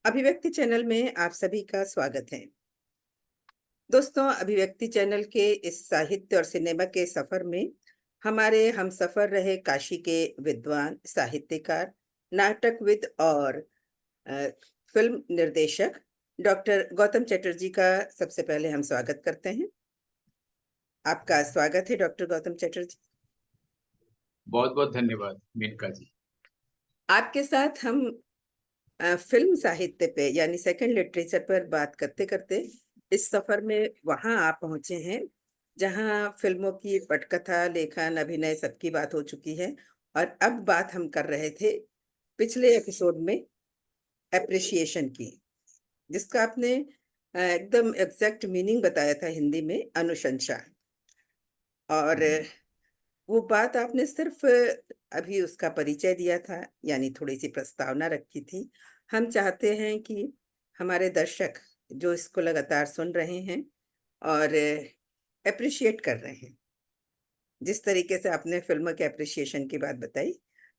अभिव्यक्ति चैनल में आप सभी का स्वागत है। दोस्तों, अभिव्यक्ति चैनल के इस साहित्य और सिनेमा के सफर में हमारे हम सफर रहे काशी के विद्वान साहित्यकार, नाटकविद और अ, फिल्म निर्देशक डॉक्टर गौतम चटर्जी का सबसे पहले हम स्वागत करते हैं। आपका स्वागत है डॉक्टर गौतम चटर्जी। बहुत बहुत धन्यवाद मेनका जी। आपके साथ हम फिल्म साहित्य पे यानी सेकंड लिटरेचर पर बात करते करते इस सफर में वहां आप पहुंचे हैं जहां फिल्मों की पटकथा, लेखन, अभिनय सबकी बात हो चुकी है। और अब बात हम कर रहे थे पिछले एपिसोड में एप्रिसिएशन की, जिसका आपने एकदम एग्जैक्ट मीनिंग बताया था हिंदी में, अनुशंसा। और वो बात आपने सिर्फ अभी उसका परिचय दिया था, यानी थोड़ी सी प्रस्तावना रखी थी। हम चाहते हैं कि हमारे दर्शक जो इसको लगातार सुन रहे हैं और अप्रिशिएट कर रहे हैं, जिस तरीके से आपने फिल्म के अप्रिशिएशन की बात बताई,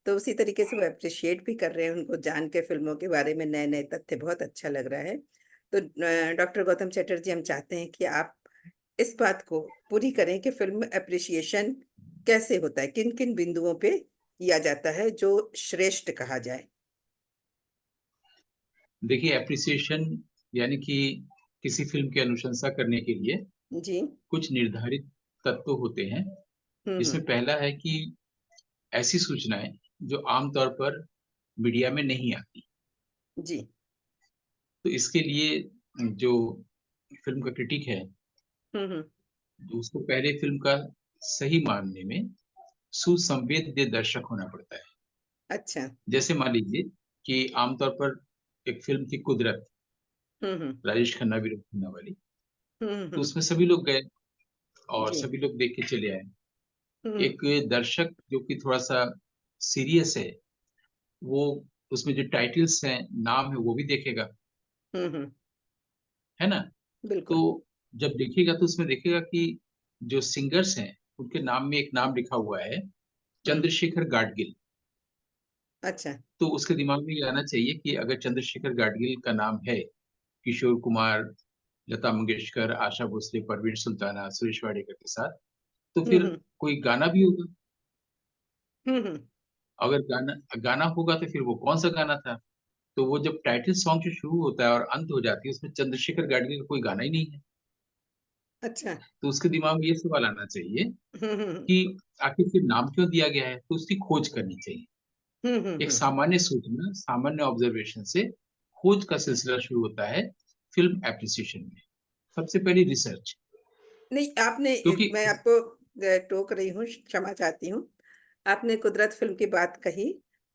तो उसी तरीके से वो अप्रिशिएट भी कर रहे हैं। उनको जान के फिल्मों के बारे में नए नए तथ्य बहुत अच्छा लग रहा है। तो डॉक्टर गौतम चटर्जी, हम चाहते हैं कि आप इस बात को पूरी करें कि फिल्म अप्रिसिएशन कैसे होता है, किन किन बिंदुओं पे किया जाता है जो श्रेष्ठ कहा जाए। देखिए, एप्रिसिएशन यानी कि किसी फिल्म की अनुशंसा करने के लिए जी। कुछ निर्धारित तत्व होते हैं। हम्म। जिसमें पहला है कि ऐसी सूचनाएं जो आमतौर पर मीडिया में नहीं आती। जी। तो इसके लिए जो फिल्म का क्रिटिक है, हम्म। तो उसको पहले फिल्म का सही मानने में सुसंवेद्य दर्शक होना पड़ता है। अच्छा। जैसे मान लीजिए कि आमतौर पर एक फिल्म थी कुदरत, हम्म। राजेश खन्ना विनोद खन्ना वाली। तो हम्म। उसमें सभी लोग गए और जी। सभी लोग देख के चले आए। हम्म। एक दर्शक जो कि थोड़ा सा सीरियस है, वो उसमें जो टाइटल्स हैं, नाम है, वो भी देखेगा, हम्म। है ना? तो बिल्कुल। जब देखेगा तो उसमें देखेगा कि जो सिंगर्स हैं, उनके नाम में एक नाम लिखा हुआ है, हम्म। चंद्रशेखर गाडगिल। अच्छा। तो उसके दिमाग में ये आना चाहिए कि अगर चंद्रशेखर गाडगिल का नाम है, किशोर कुमार, लता मंगेशकर, आशा भोसले, परवीन सुल्ताना, सुरेश वाडेकर के साथ, तो फिर हम्म। कोई गाना भी होगा। हम्म। अगर गाना गाना होगा तो फिर वो कौन सा गाना था? तो वो जब टाइटल सॉन्ग से शुरू होता है और अंत हो जाती है, उसमें चंद्रशेखर गाडगिल का कोई गाना ही नहीं है। अच्छा। तो उसके दिमाग में ये सवाल आना चाहिए हम्म। कि आखिर फिर नाम क्यों दिया गया है? तो उसकी खोज करनी चाहिए। एक हम्म। सामान्य सूचना, सामान्य ऑब्जर्वेशन से खोज का सिलसिला शुरू होता है फिल्म एप्रिसिएशन में। सबसे पहली रिसर्च। नहीं, आपने क्योंकि मैं आपको टोक रही हूँ, क्षमा चाहती हूँ। आपने कुदरत फिल्म की बात कही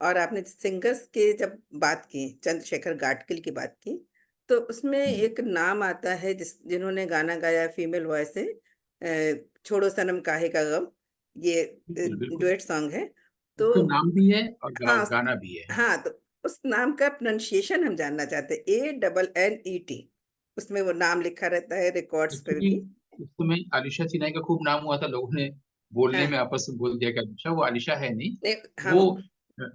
और आपने सिंगर्स के जब बात की, चंद्रशेखर गाडगिल की बात की, तो उसमें एक नाम आता है जिन्होंने गाना गाया फीमेल वॉइस से, छोड़ो सनम काहे का गम। ये बिल्कुल बिल्कुल, डुएट सॉन्ग है। तो उसका नाम भी है और हाँ गाना भी है। हाँ, तो उस नाम का प्रोनाउंसिएशन हम जानना चाहते हैं, ANNET। उसमें वो नाम लिखा रहता है रिकॉर्ड्स पे एक्चुअली भी। उस समय आलिशा चिनाई का खूब नाम हुआ था, लोगों ने बोलने में हाँ। आपस में बोल दिया कि आलिशा, वो आलिशा है नहीं। नहीं, वो हम।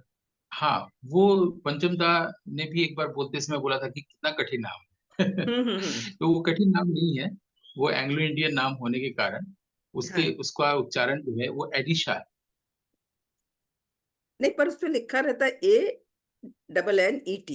हाँ, वो पंचम दा ने भी एक बार बोलते समय बोला था कि कितना कठिन नाम है। हम्म। तो वो कठिन नाम नहीं है, वो एंग्लो इंडियन नाम होने के कारण हाँ। उसके उसका उच्चारण जो है वो एडिशा है। नहीं, पर उस पे लिखा रहता है ANNET।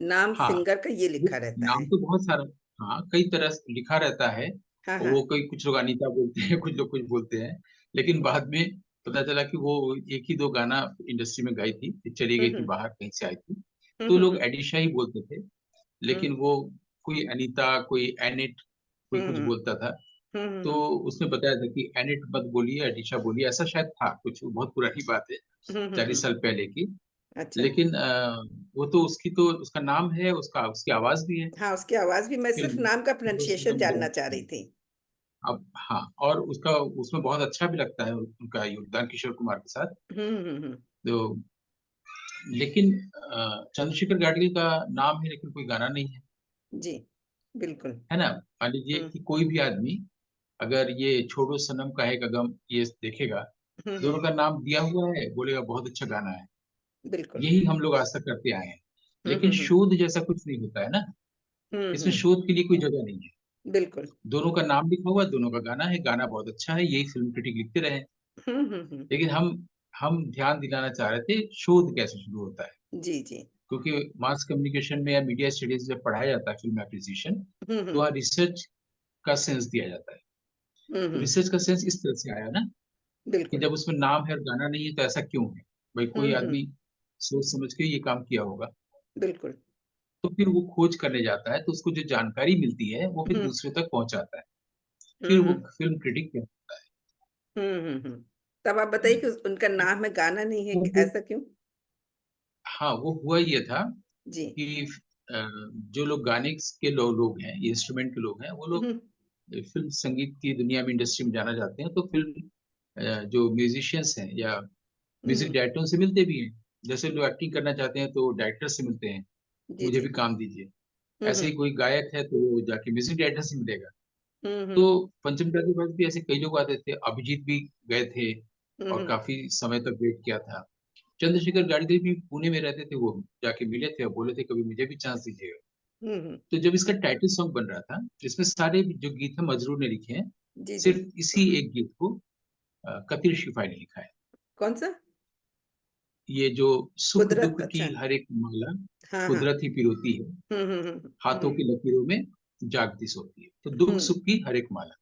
नाम हाँ, सिंगर का ये वो लिखा रहता नाम है। तो बहुत सारा, हाँ, कई तरह से लिखा रहता है। हाँ हाँ। वो कोई कुछ लोग अनीता बोलते हैं, कुछ लोग कुछ बोलते हैं, लेकिन बाद में पता चला कि वो एक ही दो गाना इंडस्ट्री में गाई थी, फिर चली गई थी हम्म। बाहर, कहीं से आई थी। तो लोग हम्म। एडिशा ही बोलते थे, हम्म। लेकिन वो कोई अनीता, कोई एनिट, कोई कुछ हम्म। बोलता था। तो हम्म। उसने बताया था कि एनिट मत बोलिए, एडिशा बोलिए, ऐसा शायद था कुछ, बहुत पुरानी बात है, हम्म। 40 साल पहले की। अच्छा। लेकिन वो तो उसकी तो उसका नाम है, उसका उसकी आवाज भी है हाँ, उसकी आवाज भी, मैं सिर्फ फिल्म नाम का हीरो प्रोनाउंसिएशन सनम जानना चाह जानती रही है। थी। अब हाँ, और उसका उसमें बहुत अच्छा भी लगता है उनका योगदान किशोर कुमार के साथ। हम्म। तो लेकिन चंद्रशेखर गाडगिल का नाम है लेकिन कोई गाना नहीं है, जी। बिल्कुल। है ना? मान लीजिए हम्म। कि कोई भी आदमी अगर ये छोड़ो सनम काहे का गम ये देखेगा, दोनों हम्म। का नाम दिया हुआ है, बोलेगा बहुत अच्छा गाना है। बिल्कुल। यही हम लोग आज तक करते आए हैं। लेकिन हम्म। शोध जैसा कुछ नहीं होता है ना, इसमें हम्म। शोध के लिए कोई जगह नहीं है। बिल्कुल। दोनों का नाम लिखा हुआ है, दोनों का गाना है, गाना बहुत अच्छा है, यही फिल्म क्रिटिक लिखते रहे। हम्म। लेकिन हम ध्यान दिलाना चाह रहे थे शोध कैसे शुरू होता है, जी जी। क्योंकि मास कम्युनिकेशन में या मीडिया स्टडीज जब पढ़ाया जाता है फिल्म एप्रिसिएशन, तो हम्म। वहाँ रिसर्च का सेंस दिया जाता है। तो हम्म। रिसर्च का सेंस इस तरह से आया ना, कि बिल्कुल। जब उसमें नाम है और गाना नहीं है तो ऐसा क्यों है, भाई कोई हम्म। आदमी सोच समझ के ये काम किया होगा। बिल्कुल। तो फिर वो खोज करने जाता है, तो उसको जो जानकारी मिलती है वो फिर हम्म दूसरे तक पहुंचाता है, फिर वो हम्म फिल्म क्रिटिक कहता है। तब आप बताइए कि उनका नाम है, गाना नहीं है, वो ऐसा क्यों? हाँ, वो हुआ ये था जी। कि जो लोग गाने के लोग हैं, ये इंस्ट्रूमेंट के लोग हैं, वो लोग हम्म फिल्म संगीत की दुनिया में, इंडस्ट्री में जाना जाते हैं, तो फिल्म जो म्यूजिशियंस हैं या म्यूजिक हम्म। डायरेक्टरों से मिलते भी हैं। जैसे लोग एक्टिंग करना चाहते हैं तो डायरेक्टर से मिलते हैं, जी मुझे जी। भी काम दीजिए। ऐसे ही हम्म कोई गायक है तो वो जाके म्यूजिक डायरेक्टर से मिलेगा। तो हम्म पंचम दा के पास भी ऐसे कई लोग आते थे, अभिजीत भी गए थे और हम्म काफी समय तक वेट किया था। चंद्रशेखर गाडगिल भी पुणे में रहते थे, वो जाके मिले थे और बोले थे कभी मुझे भी चांस दीजिएगा। हम्म। तो जब इसका टाइटल सॉन्ग बन रहा था, इसमें सारे जो गीत है मजरूर ने लिखे हैं, जी जी। सिर्फ इसी एक गीत को कतिर शिफाई ने लिखा है। कौन सा? ये जो सुख कुदरत, दुख की अच्छा। हर एक माला, हाँ हाँ। कुदरत ही पिरोती है, हाथों हम्म। की लकीरों में जागती सोती है, तो दुख हम्म। सुख की हर एक माला,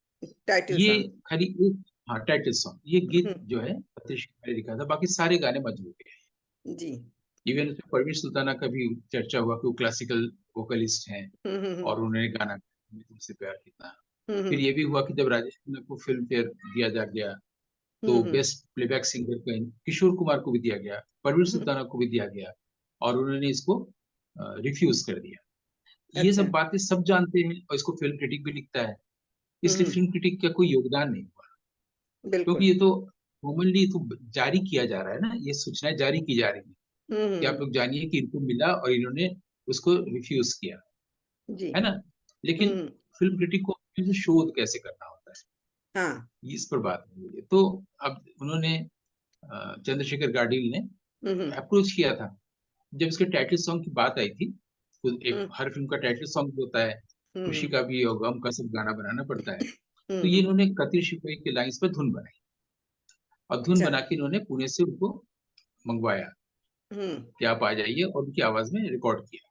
टाइटल ये सॉन्ग। खाली एक, हाँ टाइटल सॉन्ग, ये गीत हम्म। जो है कतिर शिफाई ने लिखा था, बाकी सारे गाने मजरूर के हैं। जी। इवन उसमें परवीन सुल्ताना का भी चर्चा हुआ कि वो क्लासिकल वोकलिस्ट हैं हम्म। और उन्होंने गाना गाया, तुमसे प्यार कितना। फिर हम्म ये भी हुआ कि जब राजेश खन्ना को फिल्म फेयर दिया जा गया, तो हम्म बेस्ट प्लेबैक सिंगर का किशोर कुमार को भी दिया गया, परवीन हम्म। सुल्ताना को भी दिया गया, और उन्होंने इसको रिफ्यूज कर दिया। ये अच्छा। सब बातें सब जानते हैं और इसको फिल्म क्रिटिक भी लिखता है, इसलिए हम्म। फिल्म क्रिटिक का कोई योगदान नहीं हुआ, क्योंकि बिल्कुल। ये तो कॉमनली तो जारी किया जा रहा है ना, ये सूचनाएं जारी की जा रही है कि आप हम्म। लोग जानिए कि इनको मिला और इन्होंने उसको रिफ्यूज किया, जी। है ना। लेकिन हम्म। फिल्म क्रिटिक को फिर से शोध कैसे करना होता है, हाँ। इस पर बात हो रही है। तो अब उन्होंने चंद्रशेखर गाडगिल ने हम्म अप्रोच किया था। जब इसके टाइटल सॉन्ग की बात आई थी, तो एक हम्म हर फिल्म का टाइटल सॉन्ग होता है, खुशी हम्म का भी और गम का सब गाना बनाना पड़ता है। तो ये हम्म। इन्होंने कतिर शिपाही के लाइंस पर धुन बनाई, और धुन अच्छा। बना के इन्होंने पुणे से उनको मंगवाया हम्म। कि आप आ जाइए, और उनकी आवाज में रिकॉर्ड किया।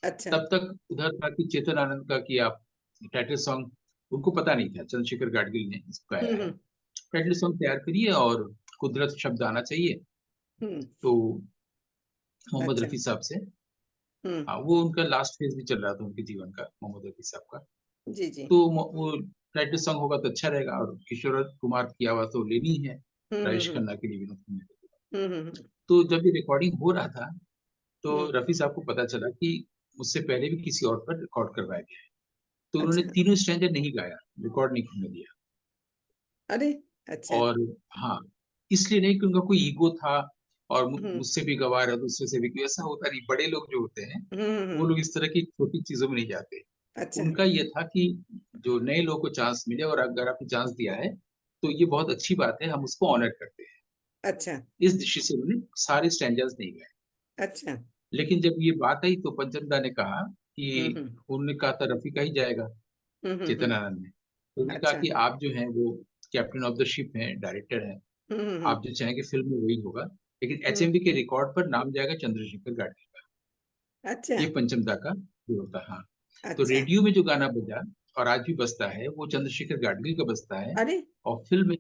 अच्छा। तब तक उधर था कि चेतन आनंद का कि आप टाइटल सॉन्ग, उनको पता नहीं था चंद्रशेखर गाडगिल ने इसको गाया है, हम्म टाइटल सॉन्ग तैयार करिए और कुदरत शब्द आना चाहिए। हम्म। तो मोहम्मद अच्छा। रफी साहब से, हम्म। हाँ वो उनका लास्ट फेज भी चल रहा था उनके जीवन का, मोहम्मद रफी साहब का। जी जी। तो वो टाइटल सॉन्ग होगा तो अच्छा रहेगा, और किशोर कुमार की आवाज तो लेनी है, राजेश हम्म। खन्ना के लिए, विनोद खन्ना के लिए। हम्म। तो जब ये रिकॉर्डिंग हो रहा था, तो हम्म। रफी साहब को पता चला कि मुझसे पहले भी किसी और पर रिकॉर्ड करवाया गया है, तो उन्होंने अच्छा। तीनों स्टैंडर्ड नहीं गाया, रिकॉर्ड नहीं करने दिया। अरे। अच्छा। और हाँ, इसलिए नहीं कि उनका कोई ईगो था और हम्म मुझसे भी गवा रहा, दूसरे से भी, क्यों ऐसा होता नहीं, बड़े लोग जो होते हैं वो हम्म। लोग इस तरह की छोटी चीजों में नहीं जाते। अच्छा। उनका ये था कि जो नए लोगों को चांस मिले, और अगर आपने चांस दिया है तो ये बहुत अच्छी बात है, हम उसको ऑनर करते हैं। अच्छा। इस दृष्टि से उन्होंने सारे स्टैंडर्ड्स नहीं गए। अच्छा। लेकिन जब ये बात आई तो पंचमदा ने कहा कि, हम्म। उन्होंने कहा था रफी का ही जाएगा, चेतन हम्म। आनंद ने, तो उन्होंने कहा अच्छा। कि आप जो हैं वो कैप्टन ऑफ द शिप हैं, डायरेक्टर हैं, हम्म। आप जो चाहेंगे फिल्म में वही होगा, लेकिन हम्म। एचएमवी के रिकॉर्ड पर नाम जाएगा चंद्रशेखर गाडगिल का। अच्छा। ये पंचमदा का जो होता, हाँ। तो अच्छा। रेडियो में जो गाना बजा और आज भी बजता है, वो चंद्रशेखर गाडगिल का बजता है, अरे। और फिल्म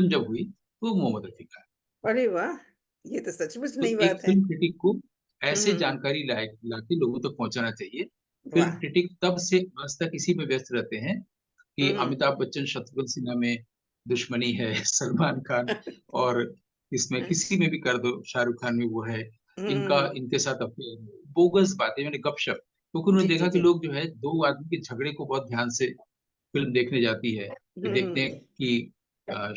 जब हुई तो मोहम्मद रफी का। अरे वाह, ये तो सचमुच तो नई एक बात है। फिल्म क्रिटिक को ऐसे हम्म। जानकारी लाके लोगों तक पहुंचाना चाहिए। फिल्म वाह। क्रिटिक तब से आज तक इसी में व्यस्त रहते हैं कि हम्म। अमिताभ बच्चन शत्रुघ्न सिन्हा में दुश्मनी है, सलमान खान, और इसमें किसी में भी कर दो, शाहरुख खान में वो है, इनका हम्म। इनके साथ अफेयर है, बोगस बातें, मैंने गपशप, क्योंकि उन्होंने जी जी देखा कि जी। लोग जो है दो आदमी के झगड़े को बहुत ध्यान से फिल्म देखने जाती है, कि देखते हैं हम्म कि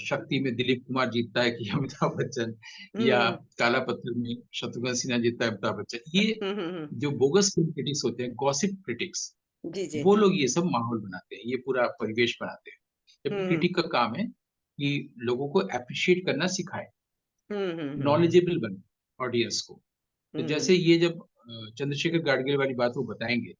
शक्ति में दिलीप कुमार जीतता है कि अमिताभ बच्चन, या हम्म काला पत्थर में शत्रुघ्न सिन्हा जीतता है अमिताभ बच्चन। ये हम्म। जो बोगस फिल्म क्रिटिक्स होते हैं, गॉसिप क्रिटिक्स, जी जी। वो लोग ये सब माहौल बनाते हैं, ये पूरा परिवेश बनाते हैं। जबकि हम्म क्रिटिक का काम है कि लोगों को अप्रिशिएट करना सिखाए, हम्म। नॉलेजेबल बने ऑडियंस को। तो हम्म। जैसे ये जब चंद्रशेखर गाडगिल वाली बात वो बताएंगे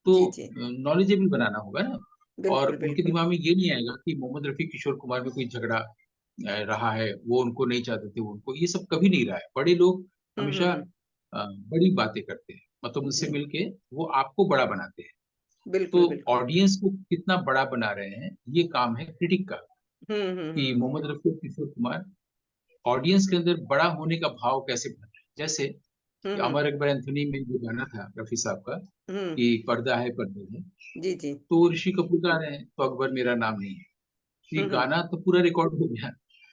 तो जी जी। नॉलेजेबल बनाना होगा ना। और बिल्कुल उनके बिल्कुल। दिमाग में ये नहीं आएगा कि मोहम्मद रफी किशोर कुमार में कोई झगड़ा रहा है, वो उनको नहीं चाहते थे, उनको ये सब कभी नहीं रहा है। बड़े लोग हमेशा हम्म। बड़ी बातें करते हैं, मतलब उनसे जी। मिलके वो आपको बड़ा बनाते हैं। बिल्कुल तो बिल्कुल। ऑडियंस को कितना बड़ा बना रहे हैं, ये काम है क्रिटिक का। कि हम्म। मोहम्मद रफी और किशोर कुमार ऑडियंस के अंदर बड़ा होने का भाव कैसे भर रहे हैं। जैसे कि हम्म। अमर अकबर एंथोनी में जो गाना था रफी साहब का, हम्म। कि पर्दा है पर्दे है, जी जी। तो ऋषि कपूर गा रहे हैं, तो अकबर मेरा नाम नहीं है। ये हम्म। गाना तो पूरा रिकॉर्ड हो गया,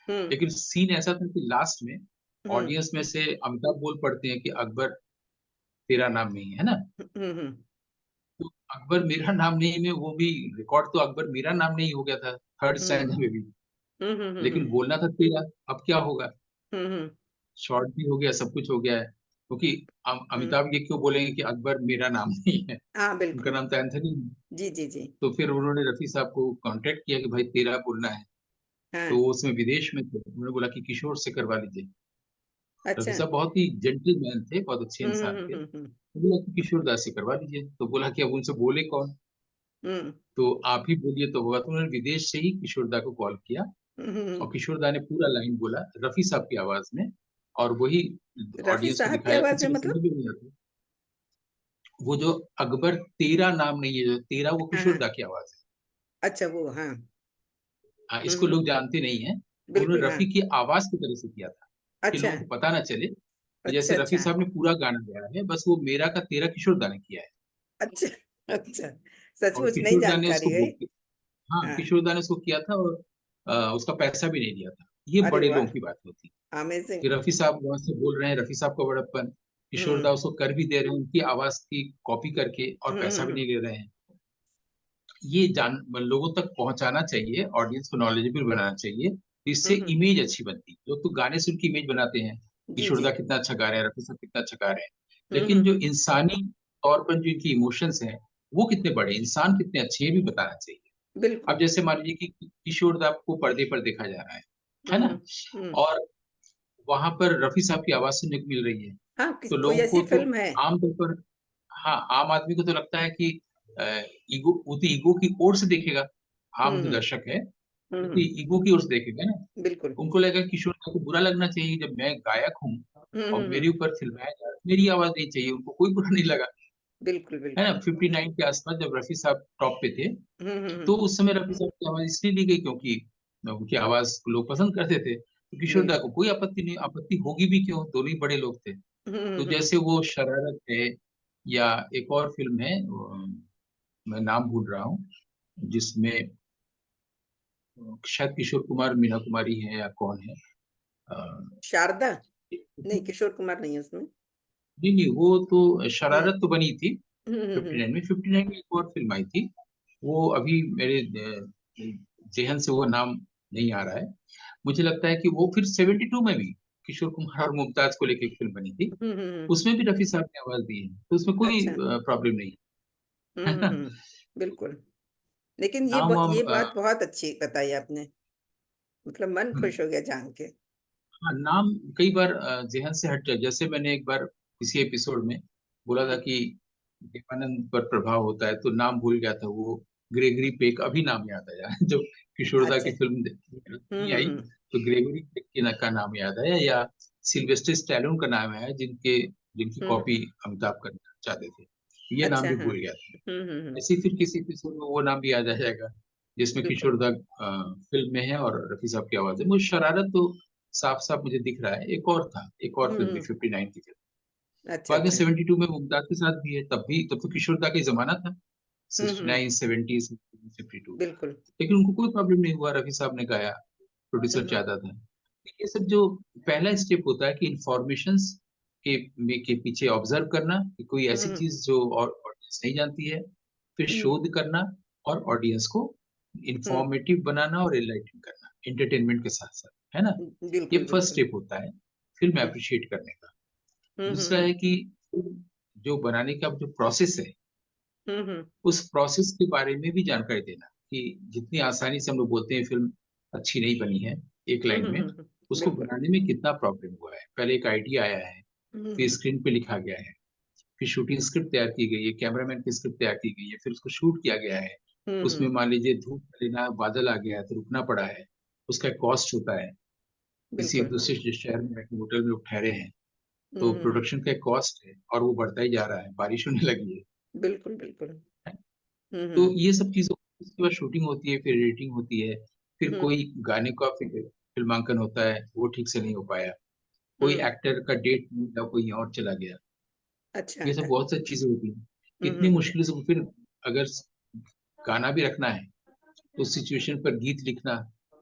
हम्म। लेकिन सीन ऐसा था कि लास्ट में हम्म। ऑडियंस में से अमिताभ बोल पड़ते हैं कि अकबर तेरा नाम नहीं है ना। हम्म। तो अकबर मेरा नाम नहीं में वो भी रिकॉर्ड तो अकबर मेरा नाम नहीं हो गया था थर्ड हम्म। स्टैंडर्ड में भी, लेकिन हम्म। बोलना था तेरा। अब क्या होगा, हम्म। शॉर्ट भी हो गया, सब कुछ हो गया है, क्योंकि हम्म। अमिताभ ये क्यों बोलेंगे कि अकबर मेरा नाम नहीं है, हाँ उनका बिल्कुल। नाम तो एंथनी। जी जी जी। तो फिर उन्होंने रफी साहब को कांटेक्ट किया कि भाई तेरा बोलना है। तो हाँ। वो उसमें विदेश में थे, उन्होंने बोला कि किशोर से करवा लीजिए। रफी अच्छा। साहब बहुत ही जेंटलमैन थे, बहुत अच्छे इंसान थे। हम्म। तो बोला कि किशोर दास से करवा लीजिए। तो बोला कि अब उनसे बोले कौन, हम्म। तो आप ही बोलिए तो होगा। तो उन्होंने विदेश से ही किशोर दा को कॉल किया, और हम्म। किशोर दा ने पूरा लाइन बोला रफी साहब की आवाज में, और वही रफी ऑडियंस को साहब की दिखाया। आवाज किसी में को मतलब? समझ में नहीं आता, वो जो अकबर तेरा नाम नहीं है, जो तेरा, वो हाँ किशोर हाँ। दा की आवाज है। अच्छा वो हाँ। हाँ, इसको हम्म। लोग जानते नहीं है। बिल्कुल उन्होंने हाँ। रफी की आवाज की तरह से किया था, कि अच्छा लोगों को पता ना चले। तो अच्छा। जैसे रफी अच्छा साहब ने पूरा गाना गाया है, बस वो मेरा का तेरा किशोर दा ने किया है। अच्छा। अच्छा। और सचमुच नई किशोर दा ने उसको जानकारी है। बोल के, हाँ, हाँ। किशोर दा ने उसको किया था, और उसका पैसा भी नहीं लिया था। ये अरे बड़े लोगों वाह। की बात होती है अमेजिंग। कि रफी साहब वहां से बोल रहे हैं, रफी साहब का बड़प्पन, किशोर दा हम्म। उसको कर भी दे रहे हैं उनकी आवाज की कॉपी करके, और पैसा भी हम्म। नहीं ले रहे हैं। ये जान लोगों तक पहुंचाना चाहिए, ऑडियंस को नॉलेजेबल बनाना चाहिए। इससे हम्म। इमेज अच्छी बनती है। लोग तो गाने सुन के इमेज बनाते हैं, जी किशोर जी। दा कितना अच्छा गा रहे हैं, रफी साहब कितना अच्छा गा रहे हैं, लेकिन जो हम्म। इंसानी तौर पर जो इनकी इमोशंस हैं, वो कितने बड़े इंसान, कितने अच्छे, ये भी बताना चाहिए। अब बिल्कुल। जैसे मान लीजिए कि किशोर दा को पर्दे पर देखा जा रहा है ना, हम्म। हम्म। और वहां पर रफी साहब की आवाज सुनने को मिल रही है। हाँ तो कोई लोगों ऐसी को तो फिल्म है? आमतौर पर, हाँ, आम आदमी को तो लगता है कि ईगो, वो तो ईगो की ओर से देखेगा। आम जो हम्म। दर्शक है वो तो हम्म। ईगो की ओर से देखेगा ना। बिल्कुल। उनको लगेगा किशोर दा को बुरा लगना चाहिए, जब मैं गायक हूँ और मेरे हम्म। ऊपर फिल्माया जा रहा है, मेरी आवाज नहीं चाहिए, उनको कोई बुरा नहीं लगा। बिल्कुल है ना, बिल्कुल। 59 के आसपास जब रफी साहब टॉप पे थे, तो हम्म। उस समय रफी साहब की आवाज इसलिए ली गई क्योंकि उनकी आवाज को लोग पसंद करते थे। तो किशोर दा को बिल्कुल। कोई आपत्ति नहीं, आपत्ति होगी भी क्यों, दोनों ही बड़े लोग थे। तो हम्म। जैसे वो शरारत है, या एक और फिल्म है, मैं नाम भूल रहा हूँ, जिसमें शायद किशोर कुमार, मीना कुमारी है, या कौन है, अ, शारदा? नहीं नहीं किशोर कुमार नहीं है उसमें। नहीं, वो तो हम्म। शरारत तो बनी थी हम्म। 59 में। 59 में एक और फिल्म आई थी, वो अभी मेरे जेहन से वो नाम नहीं आ रहा है। मुझे लगता है कि वो फिर 72 में भी किशोर कुमार और मुमताज को लेकर एक फिल्म बनी थी, हम्म। उसमें भी रफी साहब ने आवाज दी है, तो उसमें कोई अच्छा। प्रॉब्लम नहीं है ना। बिल्कुल। लेकिन नाम वाम ये बात बहुत अच्छी बताई आपने। मतलब मन हम्म, खुश हो गया जान के। हाँ, नाम कई बार जेहन से हट जाए। जैसे मैंने एक बार किसी एपिसोड में बोला था हम्म। कि देवानंद पर प्रभाव होता है, तो नाम भूल गया था, वो ग्रेगरी पेक, अभी नाम याद आया जब किशोरदा अच्छा। की फिल्म नहीं आई, तो ग्रेगरी पेक का नाम याद आया, या सिल्वेस्टर स्टैलोन का नाम आया, जिनकी हम्म। कॉपी अमिताभ करना चाहते थे। ये नाम अच्छा भी हाँ। भूल गया था। हम्म। ऐसे ही फिर किसी एपिसोड में वो नाम भी याद आ जाएगा, जिसमें बिल्कुल। किशोरदा फिल्म में है और रफी साहब की आवाज है। मुझे शरारत तो साफ साफ मुझे दिख रहा है। एक और फिल्म थी हम्म। 59 की फिल्म, अच्छा बाद में अच्छा। 72 में मुमताज के साथ भी है, तब तो किशोर दा का ही जमाना था, हम्म। 69, 70, 52। बिल्कुल। लेकिन उनको कोई प्रॉब्लम नहीं हुआ, रफी साहब ने गाया, प्रोड्यूसर हम्म। चाहता था। ये सब जो पहला स्टेप होता है कि इंफॉर्मेशन के पीछे ऑब्जर्व करना, कि कोई ऐसी हम्म। चीज जो और ऑडियंस नहीं जानती है, फिर हम्म। शोध करना, और ऑडियंस को हम्म। इंफॉर्मेटिव बनाना और एनलाइटन करना, एंटरटेनमेंट के साथ साथ, है ना। ये बिल्कुल फर्स्ट बिल्कुल। स्टेप होता है फिल्म हम्म। अप्रिशिएट करने का। दूसरा हम्म। है कि जो बनाने का जो प्रोसेस है, हम्म। उस प्रोसेस के बारे में भी जानकारी देना, कि जितनी आसानी से हम लोग बोलते हैं फिल्म अच्छी नहीं बनी है एक लाइन में, उसको बिल्कुल। बनाने में कितना प्रॉब्लम हुआ है, पहले एक आइडिया आया है, फिर हम्म स्क्रीन पे लिखा गया है, फिर शूटिंग स्क्रिप्ट तैयार की गई है, कैमरामैन की स्क्रिप्ट तैयार की गई है, फिर उसको शूट किया गया है। उसमें हम्म। मान लीजिए धूप लेना, बादल आ गया है तो रुकना पड़ा है, उसका कॉस्ट होता है। किसी एक बिल्कुल। दूसरे शहर में होटल में लोग ठहरे हैं, तो हम्म। प्रोडक्शन का कॉस्ट है और वो बढ़ता ही जा रहा है, बारिश होने लगी बिल्कुल बिल्कुल। है। तो हम्म ये सब चीजों, उसके बाद शूटिंग होती है, फिर एडिटिंग होती है, फिर हम्म कोई गाने का फिल्मांकन होता है, वो ठीक से नहीं हो पाया, कोई हम्म। एक्टर का डेट नहीं था, कोई और चला गया। अच्छा ये सब है। बहुत सारी चीजें होती हैं, इतनी हम्म मुश्किल से फिर अगर गाना भी रखना है तो सिचुएशन पर गीत लिखना,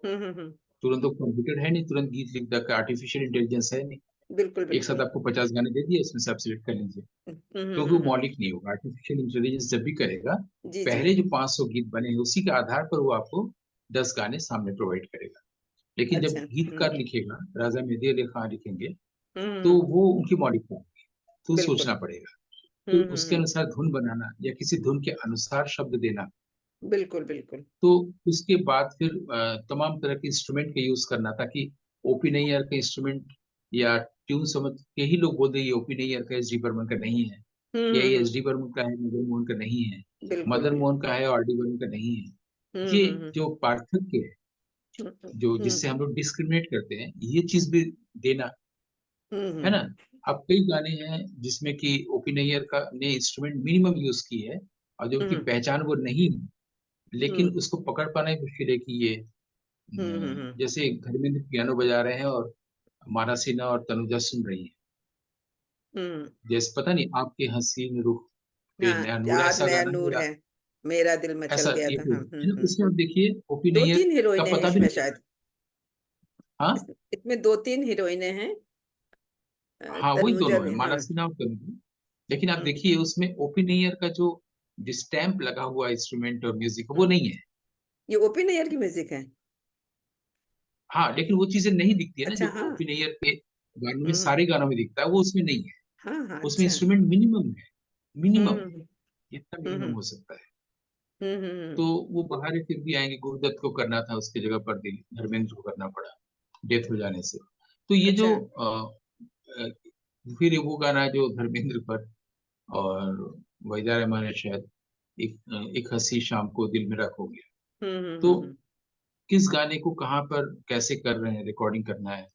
हम्म। तुरंत तो कंप्यूटर है नहीं तुरंत गीत लिख देगा, आर्टिफिशियल इंटेलिजेंस है नहीं। बिल्कुल एक साथ बिल्कुल। आपको 50 गाने दे दिए, उसमें से आप सिलेक्ट कर लीजिए, क्योंकि वो हम्म। मौलिक नहीं होगा। आर्टिफिशियल इंटेलिजेंस जब भी करेगा, जी जी। पहले जो 500 गीत बने हैं उसी के आधार पर वो आपको 10 गाने सामने प्रोवाइड करेगा। लेकिन जब अच्छा। गीतकार लिखेगा, राजा मेहदी अली खान लिखेंगे, तो हम्म। वो उनकी मौलिक होगी, तो बिल्कुल। सोचना पड़ेगा, फिर उसके हम्म। अनुसार धुन बनाना या किसी धुन के अनुसार शब्द देना। बिल्कुल बिल्कुल। तो उसके बाद फिर तमाम तरह के इंस्ट्रूमेंट का यूज करना, ताकि ओपी नैयर का इंस्ट्रूमेंट या ट्यून समझ के ही लोग बोल दे ये ओपी नैयर का, एस डी बर्मन का नहीं है, या ये हम्म। एस डी बर्मन का है, मदन मोहन का नहीं है, बिल्कुल मदन बिल्कुल। मोहन का है और आर डी बर्मन का नहीं है। ये हम्म। जो पार्थक्य है, जो जिससे हम्म हम लोग डिस्क्रिमिनेट करते हैं, ये चीज भी देना, है ना। हम्म। अब कई गाने हैं जिसमें कि ओपी नैयर का ने इंस्ट्रूमेंट मिनिमम यूज की है, और जो उनकी हम्म पहचान वो नहीं है, लेकिन हम्म उसको पकड़ पाना ही मुश्किल है कि ये हम्म। जैसे घर में पियानो बजा रहे हैं और माना सिन्हा और तनुजा सुन रही है, हम्म। जैसे पता नहीं आपके हसीन रुख पे हाँ, नया नूर, आज ऐसा नया गाना है नूर या है, मेरा दिल मचल ऐसा गया ये था। कोई हाँ है ना, हम्म। उसमें आप देखिए ओपी दो नैयर तीन का हीरोइनें हैं पता भी इसमें नहीं शायद। चलता। हाँ इसमें दो तीन हीरोइनें हैं। हाँ, वही तनुजा दोनों है, भी, माना हाँ। सिन्हा और तनुजा। लेकिन आप हम्म देखिए उसमें ओपी नैयर का जो स्टैम्प लगा हुआ इंस्ट्रूमेंट और म्यूजिक वो हम्म। नहीं है। ये ओपी नैयर की म्यूजिक है। हाँ, लेकिन वो चीजें नहीं दिखती है ना, अच्छा जो हाँ। ओपी नैयर के गानों में हम्म। सारे गानों में दिखता है, वो उसमें नहीं है। हाँ हाँ उसमें अच्छा। इंस्ट्रूमेंट मिनिमम है, मिनिमम, हम्म इतना हम्म मिनिमम हम्म हो सकता है। तो हम्म। वो बाहर ही फिर भी आएंगे, गुरुदत्त को करना था, उसकी जगह पर धर्मेंद्र को करना पड़ा डेथ हो जाने से। तो ये जो अच्छा। अ, फिर वो गाना जो धर्मेंद्र पर और वहीदा रहमान है शायद, एक हंसी शाम को दिल में रखो गया। तो हम्म। किस गाने को कहाँ पर कैसे कर रहे हैं, रिकॉर्डिंग करना है,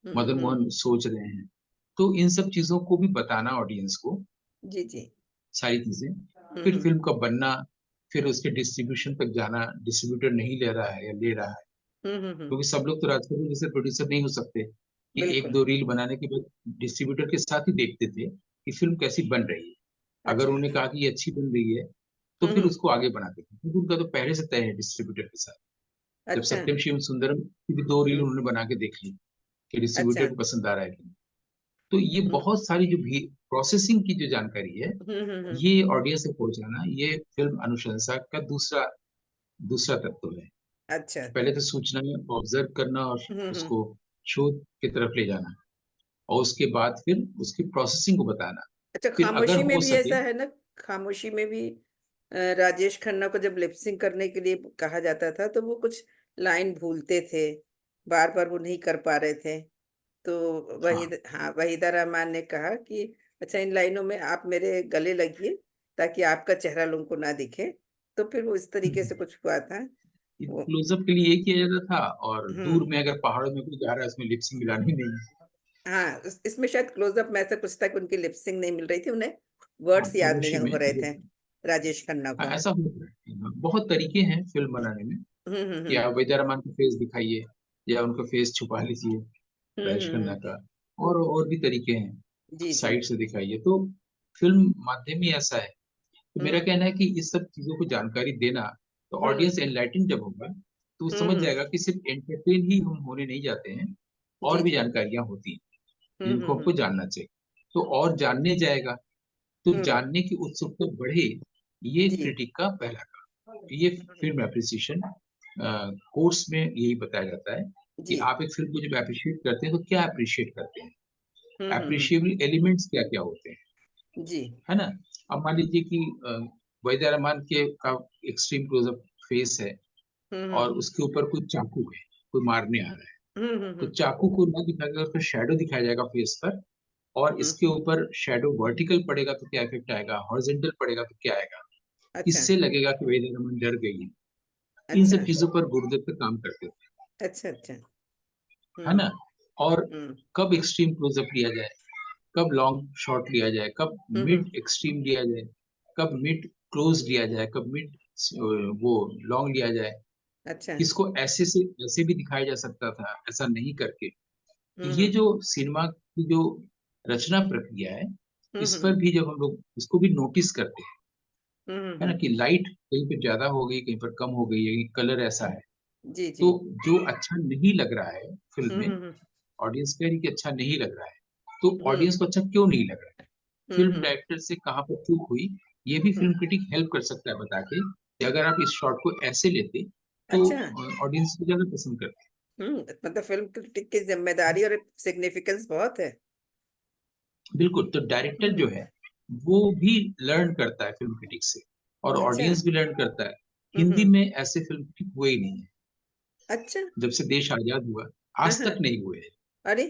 मदन हम्म। मोहन सोच रहे हैं, तो इन सब चीजों को भी बताना ऑडियंस को, जी जी। सारी चीजें, फिर हम्म फिल्म का बनना, फिर उसके डिस्ट्रीब्यूशन तक जाना, डिस्ट्रीब्यूटर नहीं ले रहा है या ले रहा है, हम्म। क्योंकि सब लोग तो राजकपूर में जैसे प्रोड्यूसर नहीं हो सकते कि एक बिल्कुल। दो रील बनाने के बाद डिस्ट्रीब्यूटर के साथ ही देखते थे कि फिल्म कैसी बन रही है। अगर अच्छा। उन्होंने कहा कि ये अच्छी बन रही है, तो फिर हम्म। उसको आगे बढ़ाते थे, क्योंकि उनका तो पहले से तय है डिस्ट्रीब्यूटर के साथ। जब अच्छा। सत्यम शिवम सुंदरम की भी दो रील हम्म। उन्होंने बना के देख ली कि अच्छा। डिस्ट्रीब्यूटर को पसंद आ रहा है कि नहीं। तो ये हम्म बहुत सारी जो भी प्रोसेसिंग की जो जानकारी है, हम्म। ये ऑडियंस तक पहुंचाना, ये फिल्म अनुशंसा का दूसरा दूसरा तत्व है। अच्छा। पहले तो सूचना में ऑब्जर्व करना और हम्म। उसको शोध की तरफ ले जाना, और उसके बाद फिर उसकी प्रोसेसिंग को बताना। अच्छा, फिर अगर खामोशी में हो भी सके, ऐसा है ना। खामोशी में भी राजेश खन्ना को जब लिपसिंग करने के लिए कहा जाता था तो वो कुछ लाइन भूलते थे, बार बार वो नहीं कर पा रहे थे। तो हाँ, हाँ, वहीदा रहमान ने कहा कि अच्छा, इन लाइनों में आप मेरे गले लगिए ताकि आपका चेहरा लोगों को ना दिखे। तो फिर वो इस तरीके से कुछ हुआ था। वो क्लोजअप के लिए ये किया जाता था, और दूर हम्म। में अगर पहाड़ों में कोई जा रहा है उसमें लिपसिंग मिलानी नहीं है। हाँ, इसमें शायद क्लोजअप में ऐसा कुछ था कि उनकी लिपसिंग नहीं मिल रही थी, उन्हें हाँ, वर्ड्स याद नहीं खामोशी में हो रहे थे, जरूर। राजेश खन्ना हाँ, को। ऐसा होता है। हाँ, बहुत तरीके हैं फिल्म बनाने में, कि हम्म। आप वहीदा रहमान का फेस दिखाइए या उनका फेस छुपा लीजिए, राजेश खन्ना हम्म। का, और भी तरीके हैं, जी जी। साइड से दिखाइए। तो फिल्म माध्यम ही ऐसा है। तो मेरा हम्म कहना है कि इस सब चीजों को जानकारी देना, तो हम्म ऑडियंस एनलाइटन जब होगा तो वो समझ हम्म। जाएगा कि सिर्फ एंटरटेन ही हम होने नहीं जाते हैं, जी और भी जी। जानकारियां होती हैं जिनको हमको हम्म। जानना चाहिए। तो और जानने जाएगा, तो हम्म। जानने की उत्सुकता बढ़े, ये जी क्रिटिक का पहला काम। ये फिल्म एप्रिसिएशन कोर्स में यही बताया जाता है, कि जी। आप एक फिल्म को जब अप्रिशिएट करते हैं तो क्या अप्रिशिएट करते हैं, हम्म। अप्रिशिएबल एलिमेंट्स क्या क्या होते हैं, जी। है ना। अब मान लीजिए कि वहीदा रहमान के का एक्सट्रीम क्लोजअप फेस है, और हम्म उसके ऊपर कोई चाकू है, कोई मारने आ रहा है, तो हम्म। चाकू को ना दिखाकर उसका शैडो दिखाया जाएगा फेस पर, और हम्म, इसके ऊपर शेडो वर्टिकल पड़ेगा तो क्या इफेक्ट आएगा, हॉरिजॉन्टल पड़ेगा तो क्या आएगा, अच्छा इससे लगेगा कि वही रमन डर गई है। इन अच्छा सब चीजों पर गुरुदत्त काम करते थे, अच्छा अच्छा। है हम्म ना। और हम्म कब एक्सट्रीम क्लोजअप लिया जाए, कब लॉन्ग शॉट लिया जाए, कब हम्म। मिड एक्सट्रीम लिया जाए, कब मिड क्लोज लिया जाए, कब मिड वो लॉन्ग लिया जाए, अच्छा। इसको ऐसे से ऐसे भी दिखाया जा सकता था, ऐसा नहीं करके। तो ये हम्म जो सिनेमा की जो रचना प्रक्रिया है, हम्म इस पर हम्म भी जब हम लोग इसको भी नोटिस करते हैं, है ना, हम्म। कि लाइट कहीं पर ज्यादा हो गई, कहीं पर कम हो गई है, कलर ऐसा है, जी तो जी। जो अच्छा नहीं लग रहा है फिल्म में, हम्म। ऑडियंस कह रही कि अच्छा नहीं लग रहा है, तो हम्म ऑडियंस को अच्छा क्यों नहीं लग रहा है, फिल्म हम्म। डायरेक्टर से कहाँ पर चूक हुई, ये भी हम्म, फिल्म क्रिटिक हेल्प कर सकता है बता के कि अगर आप इस शॉट को ऐसे लेते तो अच्छा। ऑडियंस को ज्यादा पसंद करते। मतलब फिल्म क्रिटिक की जिम्मेदारी और सिग्निफिकेंस बहुत है। बिल्कुल, तो डायरेक्टर हम्म। जो है वो भी लर्न करता है फिल्म क्रिटिक से, और अच्छा। ऑडियंस भी लर्न करता है। हिंदी हम्म। में ऐसे फिल्म क्रिटिक हुए ही नहीं है, अच्छा। जब से देश आजाद हुआ हाँ आज हाँ। तक नहीं हुए हैं। अरे।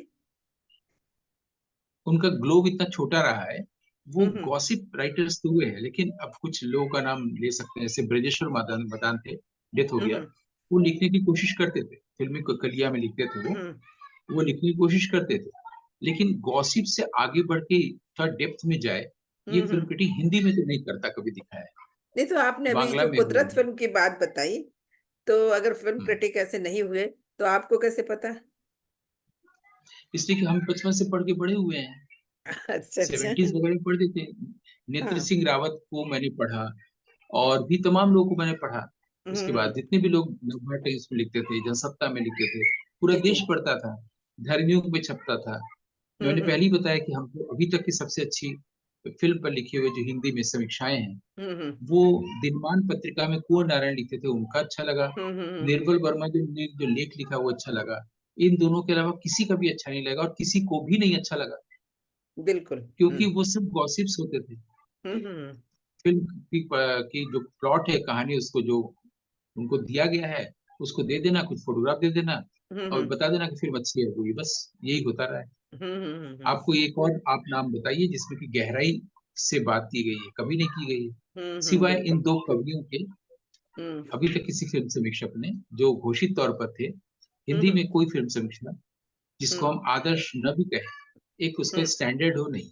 उनका ग्लोब इतना छोटा रहा है, वो हम्म। गॉसिप राइटर्स तो हुए हैं, लेकिन अब कुछ लोगों का नाम ले सकते हैं, जैसे ब्रजेश्वर मदान मदान थे, डेथ हो गया। हम्म वो लिखने की कोशिश करते थे, फिल्मी कलिया में लिखते थे हम्म वो लिखने की कोशिश करते थे, लेकिन गॉसिप से आगे बढ़ के थोड़ा डेप्थ में जाए, ये फिल्म हम्म। क्रिटिक हिंदी में तो नहीं करता, कभी दिखाया है। नहीं तो आपने अभी बांग्ला जो में हुए कुदरत हैं। फिल्म की बात बताई, तो अगर फिल्म हम्म। क्रिटिक ऐसे नहीं हुए तो आपको कैसे पता? इसलिए कि हम बचपन से पढ़ के बड़े हुए हैं, अच्छा अच्छा। 70s वगैरह में पढ़ते थे। नेत्र हाँ। सिंह रावत को मैंने पढ़ा, और भी तमाम लोगों को मैंने पढ़ा। उसके बाद हम्म। जितने भी लोग नवभारत टाइम्स में लिखते थे, जनसत्ता में लिखते थे, पूरा जी जी। देश पढ़ता था, धर्मियों में छपता था। मैंने हम्म पहले ही बताया कि हमको अभी तक की सबसे अच्छी फिल्म पर लिखे हुए जो हिंदी में समीक्षाएं हैं, हम्म वो दिनमान पत्रिका में कुंवर नारायण लिखते थे, उनका अच्छा लगा। हम्म। निर्मल वर्मा ने जो लेख लिखा वो अच्छा लगा। इन दोनों के अलावा किसी का भी अच्छा नहीं लगा, और किसी को भी नहीं अच्छा लगा, बिल्कुल। क्योंकि वो सब गॉसिप्स होते थे। हम्म। फिल्म की जो प्लॉट है, कहानी, उसको जो उनको दिया गया है, उसको दे देना, कुछ फोटोग्राफ दे देना, और हम्म बता देना कि फिल्म अच्छी है पूरी, बस यही होता रहा है। हम्म आपको एक और आप नाम बताइए जिसमें कि गहराई से बात की गई है, कभी नहीं की गई है, सिवाय इन बिल्कुल। दो कवियों के। हम्म अभी तक किसी फिल्म समीक्षक ने, जो घोषित तौर पर थे, हिंदी हम्म में कोई फिल्म समीक्षा जिसको हम्म हम आदर्श न भी कहें, एक उसका हम्म। स्टैंडर्ड हो, नहीं।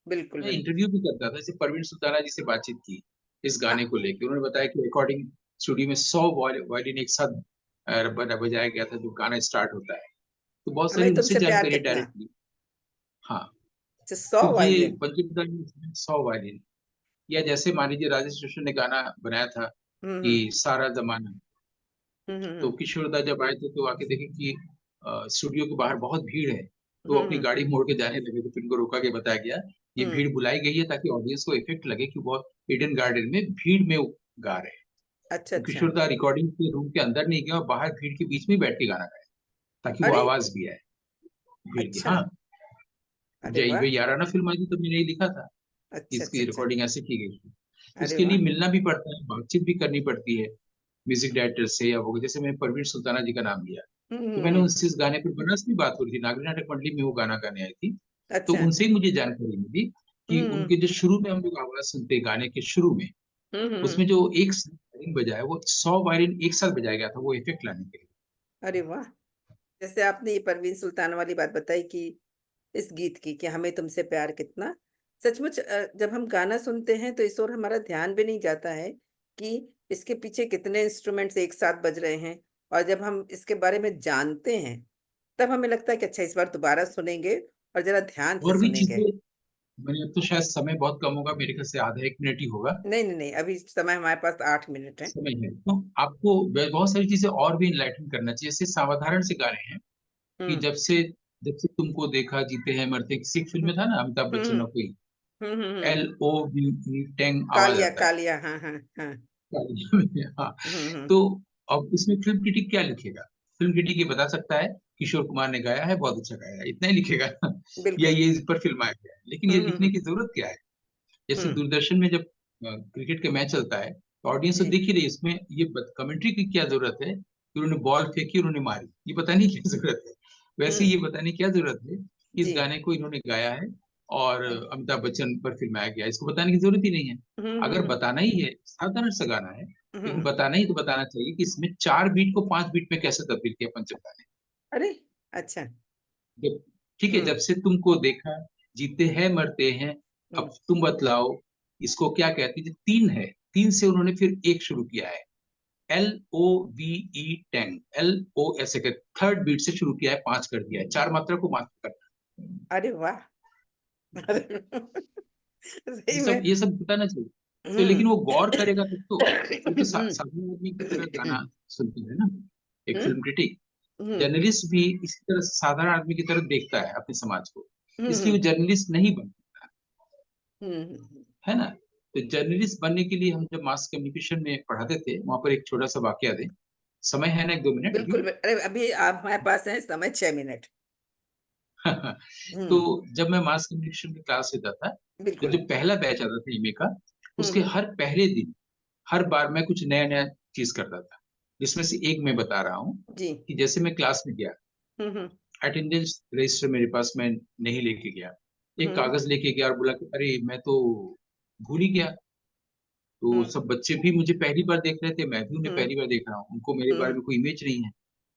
बिल्कुल मैं बिल्कुल। इंटरव्यू भी करता था, जैसे परवीन सुल्ताना जी से बातचीत की इस गाने हाँ। को लेकर, उन्होंने बताया कि रिकॉर्डिंग स्टूडियो में 100 वायलिन एक साथ बजाया गया था, जो गाना स्टार्ट होता है। तो बहुत हमें सारी उनसे तुमसे प्यार जानकारी कितना। डायरेक्टली। हाँ। अच्छा, 100 तो ये वायलिन। पंजाबी गाने में 100 वायलिन, या जैसे मान लीजिए राजेश रोशन ने गाना बनाया था कि हम्म सारा जमाना, तो हम्म किशोर दा जब आए थे तो आके देखे कि स्टूडियो के बाहर बहुत भीड़ है, तो वो अपनी हम्म गाड़ी मोड़ के जाने लगे, तो फिर उनको रोका के बताया गया ये हम्म। भीड़ बुलाई गई है ताकि ऑडियंस को इफेक्ट लगे कि वो ईडन गार्डन में भीड़ में वो गा रहे हैं। अच्छा तो अच्छा। किशोर दा रिकॉर्डिंग के रूम के अंदर नहीं गया, और बाहर भीड़ के बीच में बैठ के गाना गाया, ताकि वो अरे। आवाज भी आए भीड़ की। अच्छा। हाँ, अरे जय वाह। वे याराना फिल्म आई थी तो मैंने ये लिखा था कि अच्छा अच्छा इसकी अच्छा। रिकॉर्डिंग ऐसे की गई थी। अरे उसके लिए वाह। मिलना भी पड़ता है, बातचीत भी करनी पड़ती है म्यूजिक डायरेक्टर से, या वो जैसे मैंने परवीन सुल्ताना जी का नाम लिया, तो मैंने हम्म। उनसे इस गाने पर बनस भी बात हो रही थी, नागरी नाटक मंडली में वो गाना गाने आई थी। तो अच्छा। उनसे ही मुझे जानकारी मिली कि हम्म उनके जो शुरू में हम लोग आवाज सुनते हैं गाने के शुरू में, हम्म। उसमें जो एक वायलिन बजाया, वो 100 वायलिन एक साथ बजाया गया था, वो इफेक्ट लाने के लिए। अरे वाह। जैसे आपने ये परवीन सुल्तान वाली बात बताई कि इस गीत की कि हमें तुमसे प्यार कितना, सचमुच जब हम गाना सुनते हैं तो इस ओर हमारा ध्यान भी नहीं जाता है कि इसके पीछे कितने इंस्ट्रूमेंट्स एक साथ बज रहे हैं। और जब हम इसके बारे में जानते हैं तब हमें लगता है कि अच्छा, इस बार दोबारा सुनेंगे और जरा ध्यान से और भी सुनेंगे। चीजें, मैंने अब तो शायद समय बहुत कम होगा, मेरे ख्याल से आधा एक मिनट ही होगा नहीं नहीं नहीं, अभी समय हमारे पास 8 मिनट है। समय है, तो आपको बहुत सारी चीजें और भी इनलाइटन करना चाहिए। जैसे सावधारण से गाने हैं कि हम्म जब से तुमको देखा जीते हैं मरते, किसी एक फिल्म हम्म में था ना, अमिताभ बच्चन हम्म और कोई, हम्म। LOVE टेंग आवाज कालिया आता है। कालिया, हाँ हाँ हाँ। हाँ। हम्म। तो अब इसमें फिल्म क्रिटिक क्या लिखेगा? फिल्म क्रिटिक ये बता सकता है किशोर कुमार ने गाया है, बहुत अच्छा गाया है, इतना ही लिखेगा। या बिल्कुल। ये इस पर फिल्म आया है, लेकिन ये लिखने हम्म। की जरूरत क्या है? जैसे हम्म। दूरदर्शन में जब क्रिकेट के मैच चलता है, तो ऑडियंस तो जी। देख ही रही है, इसमें ये कमेंट्री की क्या जरूरत है कि उन्होंने बॉल फेंकी, उन्होंने मारी, ये बताने की क्या जरूरत है? वैसे हम्म। ये बताने की क्या जरूरत है कि इस जी। गाने को इन्होंने गाया है, और अमिताभ बच्चन पर फिल्माया गया, इसको बताने की जरूरत ही नहीं है। अगर हम्म बताना ही है, साधारण सा गाना है, लेकिन हम्म। बताना ही तो बताना चाहिए कि इसमें 4 बीट को 5 बीट में कैसे तब्दील किया पंचम ने। अरे अच्छा। जब ठीक है, हम्म जब से तुमको देखा, जीते हैं मरते हैं, हम्म। अब तुम बतलाओ, इसको क्या कहते हैं। 3 है, 3 से उन्होंने फिर एक शुरू किया है, LOVE, टैंग, LO ऐसे कर, थर्ड बीट से शुरू किया है, 5 कर दिया है, 4 मात्रा को 5 कर। अरे वाह। अरे, ये सही सब में। ये सब बताना चाहिए। तो लेकिन हम्म वो गौर करेगा तब तो। वो तो हम्म साधारण आदमी की तरह गाना सुनती है ना, एक हम्म फिल्म क्रिटिक। हम्म जर्नलिस्ट भी इसी तरह साधारण आदमी की तरह देखता है अपने समाज को, इसलिए हम्म वो जर्नलिस्ट नहीं बनता हम्म। है ना। तो जर्नलिस्ट बनने के लिए हम जब मास कम्युनिकेशन में पढ़ाते थे, वहां पर एक छोटा सा वाकया दे। समय है ना, 1-2 मिनट अभी? बिल्कुल। अरे अभी आप हमारे पास है समय 6 मिनट। तो हम्म। जब मैं मास कम्युनिकेशन की क्लास लेता था, तो बिल्कुल। जो पहला बैच आता था एमए का, उसके हम्म हर पहले दिन, हर बार मैं कुछ नया नया चीज करता था, जिसमें से एक मैं बता रहा हूँ। जी। कि जैसे मैं क्लास में गया, हम्म अटेंडेंस रजिस्टर मेरे पास मैं नहीं लेके गया, एक हम्म कागज लेके गया और बोला कि अरे मैं तो भूल ही गया। तो हम्म सब बच्चे भी मुझे पहली बार देख रहे थे, मैं भी उन्हें हम्म पहली बार देख रहा हूँ, उनको मेरे बारे हम्म में कोई इमेज नहीं है।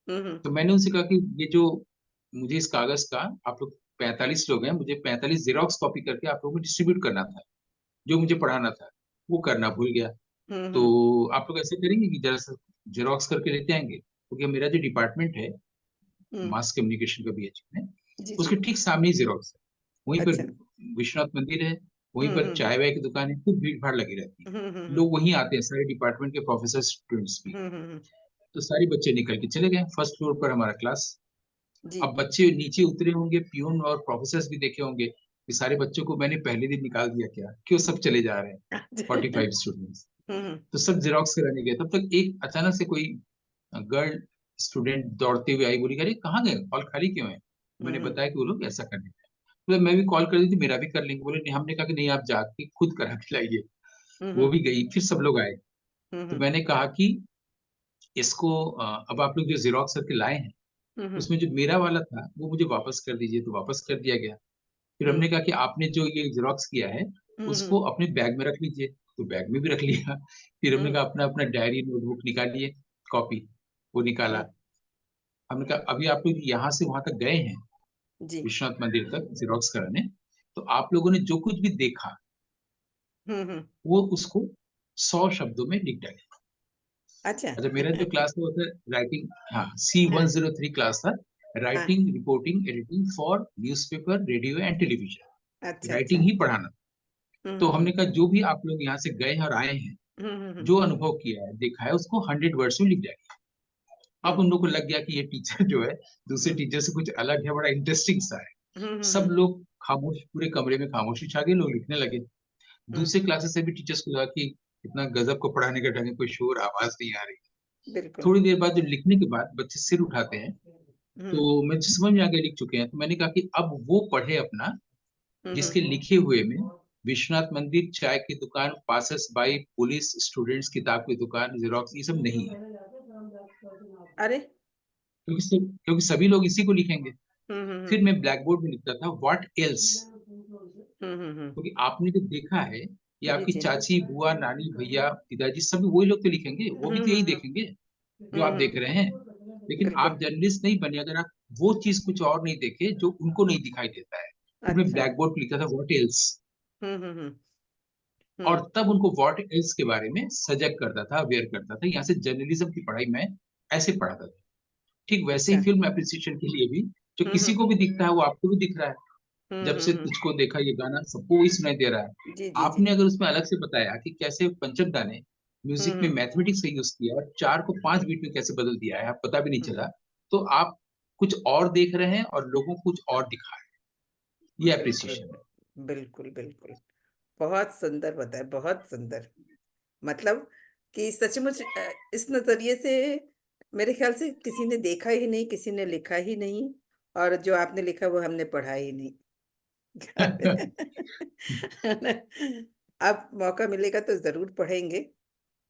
हम्म तो मैंने उनसे कहा कि ये जो मुझे इस कागज का, आप लोग 45 लोग हैं, मुझे 45 जेरोक्स कॉपी करके आप लोगों को डिस्ट्रीब्यूट करना था, जो मुझे पढ़ाना था वो करना भूल गया। तो हम्म आप लोग ऐसे करेंगे कि जरा सा जेरोक्स करके लेते आएंगे, क्योंकि मेरा जो डिपार्टमेंट है, हम्म। मास कम्युनिकेशन का बीएचयू में, जी जी। उसके ठीक सामने ही जेरोक्स है। वहीं पर अच्छा। विश्वनाथ मंदिर है, वहीं पर हम्म। चाय वाय की दुकान है, खूब भीड़ भाड़ लगी रहती है। हम्म। लोग वहीं आते हैं, सारे डिपार्टमेंट के प्रोफेसर स्टूडेंट्स भी। हम्म। तो सारे बच्चे निकल के चले गए, फर्स्ट फ्लोर पर हमारा क्लास। जी। अब बच्चे नीचे उतरे होंगे, पियून और प्रोफेसर भी देखे होंगे कि सारे बच्चों को मैंने पहले दिन निकाल दिया क्या, क्यों सब चले जा रहे हैं, 45 स्टूडेंट्स। हम्म तो सब जेरोक्स कराने गए, तब तक एक अचानक से कोई गर्ल स्टूडेंट दौड़ते हुए आई, बोली अरे कहाँ गए, हॉल खाली क्यों है। मैंने हम्म बताया कि वो लोग ऐसा करने गए। तो मैं भी कॉल कर दी थी, मेरा भी कर लेंगे, बोले नहीं, हमने कहा कि नहीं, आप जाके खुद करा के लाइए। वो हम्म भी गई, फिर सब लोग आए। तो हम्म मैंने कहा कि इसको अब आप लोग जो जेरोक्स करके लाए हैं, हम्म उसमें जो मेरा वाला था वो मुझे वापस कर दीजिए। तो वापस कर दिया गया। फिर हमने कहा कि आपने जो ये जेरोक्स किया है, हम्म उसको अपने बैग में रख लीजिए। तो बैग में भी रख लिया। फिर हमने हम्म कहा अपना अपना डायरी नोटबुक निकालिए, कॉपी, वो निकाला। हम्म। हमने कहा अभी आप लोग यहाँ से वहां तक गए हैं, जी। विश्वनाथ मंदिर तक जेरोक्स कराने, तो आप लोगों ने जो कुछ भी देखा, हम्म। वो उसको 100 शब्दों में लिख डाले। अच्छा। अच्छा, मेरा जो क्लास था वो था राइटिंग, हाँ, C103 क्लास था, हाँ। Writing reporting editing for newspaper radio and television, अच्छा अच्छा। राइटिंग ही पढ़ाना। तो हमने हम्म कहा जो भी आप लोग यहाँ से गए हैं और आए हैं, हम्म जो अनुभव किया है, देखा है, उसको 100 वर्ड्स में लिख जाए। अब हम्म उन लोगों को लग गया कि ये टीचर जो है दूसरे हम्म टीचर से कुछ अलग है, बड़ा इंटरेस्टिंग सा है। सब हम्म लोग खामोश, पूरे कमरे में खामोशी छा गई, लोग लिखने लगे। हम्म। दूसरे क्लासेस से भी टीचर्स को लगा कि इतना गजब को पढ़ाने का ढंग है, कोई शोर आवाज नहीं आ रही। बिल्कुल। थोड़ी देर बाद जो लिखने के बाद बच्चे सिर उठाते हैं, हम्म तो मैं समझ में आ गया लिख चुके हैं। तो मैंने कहा कि अब वो पढ़े अपना, जिसके हम्म। लिखे हुए में विश्वनाथ मंदिर, चाय की दुकान, पासस बाई, पुलिस, स्टूडेंट्स, किताब की दुकान, जेरोक्स, ये सब नहीं है। अरे। क्योंकि सभी लोग इसी को लिखेंगे। हम्म। फिर मैं ब्लैक बोर्ड में लिखता था व्हाट एल्स, हम्म। क्योंकि आपने जो देखा है, ये जी आपकी जी। चाची, बुआ, नानी, भैया, पिताजी, सभी वही लोग तो लिखेंगे, वो भी तो यही हम्म देखेंगे जो आप देख रहे हैं। लेकिन बिल्कुल। आप जर्नलिस्ट नहीं बने अगर आप वो चीज कुछ और नहीं देखे जो उनको नहीं दिखाई देता है। फिर मैं अच्छा। ब्लैक बोर्ड पे लिखता था व्हाट एल्स, हम्म। और तब उनको व्हाट एल्स के बारे में सजग करता था, अवेयर करता था। यहाँ से जर्नलिज्म की पढ़ाई मैं ऐसे पढ़ाता था। ठीक वैसे अच्छा। ही फिल्म एप्रिसिएशन के लिए भी, जो किसी हम्म को भी दिखता है वो आपको भी दिख रहा है। जब से हम्म। तुझको देखा, ये गाना सबको वही सुनाई दे रहा है। जी जी जी। आपने अगर उसमें अलग से बताया कि कैसे पंचम दा ने म्यूजिक में हम्म मैथमेटिक्स का यूज किया और 4 को 5 बीट में कैसे बदल दिया है, आप पता भी नहीं चला, तो आप कुछ और देख रहे हैं और लोगों को कुछ और दिखा रहे हैं। ये बिल्कुल अप्रिसिएशन है। बिल्कुल बिल्कुल। बहुत सुंदर बताया, बहुत सुंदर। मतलब कि सचमुच इस नजरिए से मेरे ख्याल से किसी ने देखा ही नहीं, किसी ने लिखा ही नहीं, और जो आपने लिखा वो हमने पढ़ा ही नहीं। अब मौका मिलेगा तो जरूर पढ़ेंगे,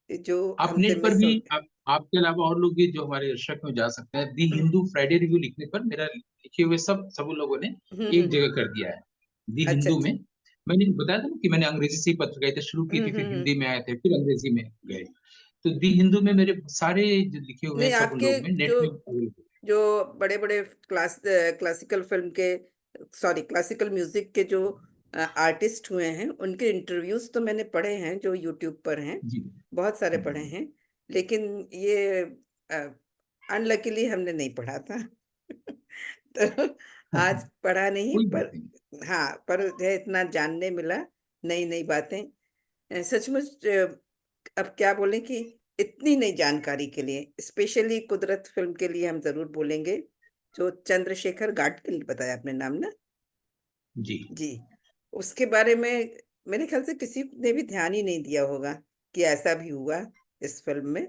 जो आप हमसे नेट पर मिस भी, हो। आपके अलावा और लोग भी जो हमारे दर्शक में जा सकते हैं, दी हिंदू फ्राइडे रिव्यू लिखने पर मेरा लिखे हुए सब सब लोगों ने एक हम्म जगह कर दिया है। दी अच्छा हिंदू अच्छा। में। मैंने बताया था ना कि मैंने अंग्रेजी से ही पत्रकारिता शुरू की थी, फिर हम्म। हिंदी में आए थे, फिर अंग्रेजी में गए। तो दी हिंदू में मेरे सारे जो लिखे हुए हैं नहीं, सब आपके लोग में नेट जो में अवेलेबल। जो बड़े बड़े क्लासिकल फिल्म के, सॉरी, क्लासिकल म्यूजिक के जो आर्टिस्ट हुए हैं, उनके इंटरव्यूज तो मैंने पढ़े हैं जो यूट्यूब पर हैं, जी बहुत सारे पढ़े जी। हैं। लेकिन ये अनलकीली हमने नहीं पढ़ा था। तो आज पढ़ा नहीं, कोई बात पर नहीं। हाँ, पर है इतना जानने मिला, नई नई बातें। सचमुच अब क्या बोलें कि इतनी नई जानकारी के लिए, स्पेशली कुदरत फिल्म के लिए हम जरूर बोलेंगे, जो चंद्रशेखर गाडगिल बताया आपने नाम ना। जी। जी। उसके बारे में मेरे ख्याल से किसी ने भी ध्यान ही नहीं दिया होगा कि ऐसा भी हुआ इस फिल्म में।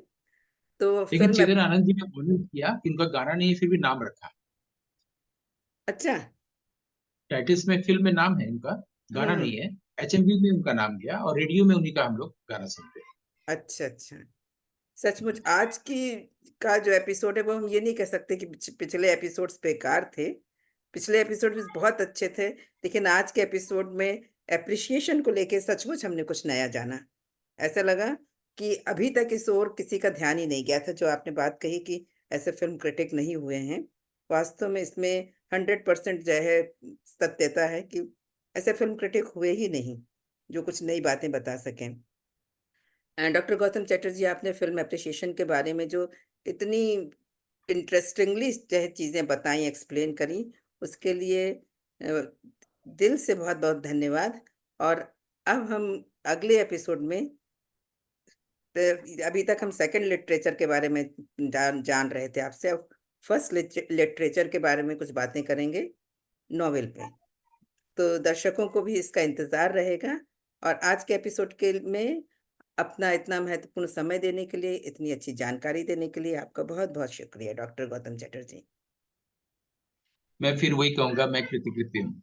तो लेकिन फिल्म चिदर आनंद जी ने उल्लेख किया कि उनका गाना नहीं है, फिर भी नाम रखा। अच्छा। टाइटिल्स में, फिल्म में नाम है उनका, गाना हम्म। नहीं है। एचएमवी में उनका नाम गया और रेडियो में उन्हीं का हम लोग गाना सुनते हैं। अच्छा अच्छा। सचमुच आज की का जो एपिसोड है वो हम ये नहीं कह सकते कि पिछले एपिसोड्स बेकार थे। पिछले एपिसोड भी बहुत अच्छे थे, लेकिन आज के एपिसोड में एप्रिसिएशन को लेके सचमुच हमने कुछ नया जाना। ऐसा लगा कि अभी तक इस ओर किसी का ध्यान ही नहीं गया था। जो आपने बात कही कि ऐसे फिल्म क्रिटिक नहीं हुए हैं, वास्तव में इसमें 100% जो है सत्यता है कि ऐसे फिल्म क्रिटिक हुए ही नहीं जो कुछ नई बातें बता सकें। डॉक्टर गौतम चटर्जी, आपने फिल्म एप्रिसिएशन के बारे में जो इतनी इंटरेस्टिंगली चीज़ें बताई, एक्सप्लेन करी, उसके लिए दिल से बहुत बहुत धन्यवाद। और अब हम अगले एपिसोड में, अभी तक हम सेकंड लिटरेचर के बारे में जान जान रहे थे आपसे, अब फर्स्ट लिटरेचर के बारे में कुछ बातें करेंगे, नॉवेल पे। तो दर्शकों को भी इसका इंतजार रहेगा। और आज के एपिसोड के में अपना इतना महत्वपूर्ण समय देने के लिए, इतनी अच्छी जानकारी देने के लिए आपका बहुत बहुत शुक्रिया डॉक्टर गौतम चटर्जी। मैं फिर वही कहूंगा, मैं कृतकृत्य हूँ।